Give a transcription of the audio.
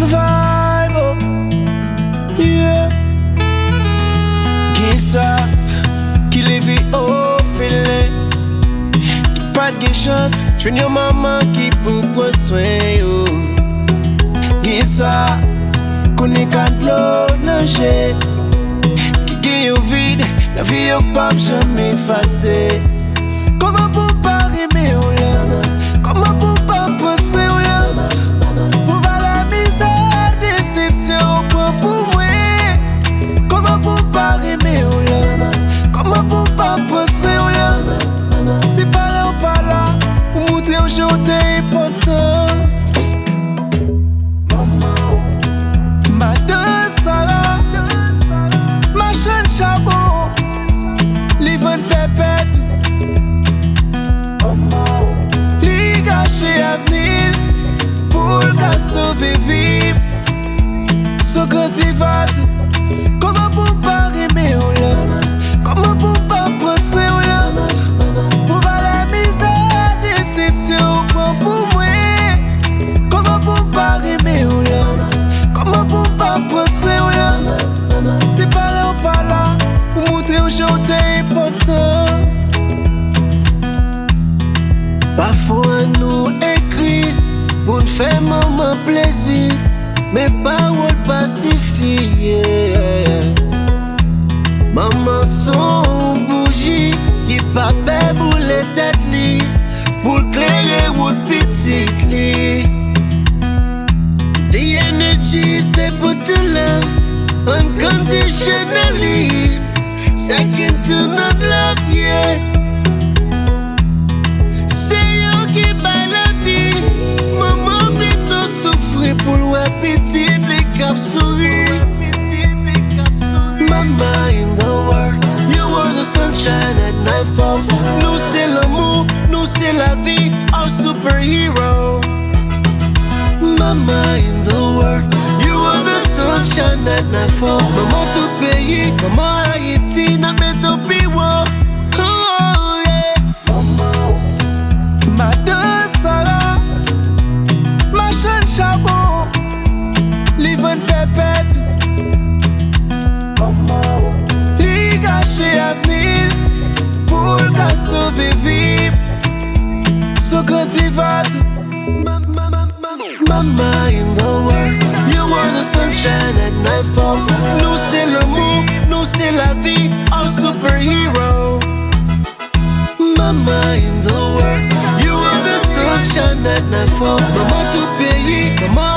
Chelton Vibe, oh, yeah. Qui ça, qui les vit au filet, qui pas de chance, j'vais une maman qui peut prendre soin, oh. Qui ça, connaît qu'un l'eau nager, qui gagne au vide, la vie au pas jamais effacée. Comment pour pas aimer au lama, comment pour pas prendre soin au lama, pour voir la misère, déception au point pour moi. Comment pour pas aimer au lama, comment pour pas prendre soin au lama. C'est pas là ou pas là, pour monter aujourd'hui important. Ma danse Sarah, ma chaîne chabot, les ventes pépètes. Les gâchés à venir, pour qu'à sauver vivre. Ce que tu vas tout, comment pour pas aimer au lama, comment pour pas prendre soin au lama, pour voir la misère, déception au point pour moi. Comment pour pas aimer au lama, comment pour pas prendre soin au lama. C'est pas là ou pas là, pour monter aujourd'hui important. Parfois nous écrit pour nous faire maman plaisir, mais paroles pacifiées. Maman son bougie qui pas belle pour les têtes li, pour clairer ou petite li. The energy they put to love unconditionally, second to none love, yeah. Pour le petit les cap souris. Mama in the world, you were the sunshine at nightfall. Nous c'est l'amour, nous c'est la vie, our superhero. Mama in the world, you were the sunshine at nightfall. Maman tout pays, maman Haïti, n'a pas de piwo. Oh yeah. Ma danse Sarah, ma chaîne chabot, les ventes pépètes. Les gâchés à venir, pour qu'à sauver vivre. Ce que tu vas tout. Mama in the world, you were the sunshine at nightfall. Nous c'est l'amour, nous c'est la vie, our superhero. Mama in the world, you were the sunshine at nightfall. Maman tout pays, maman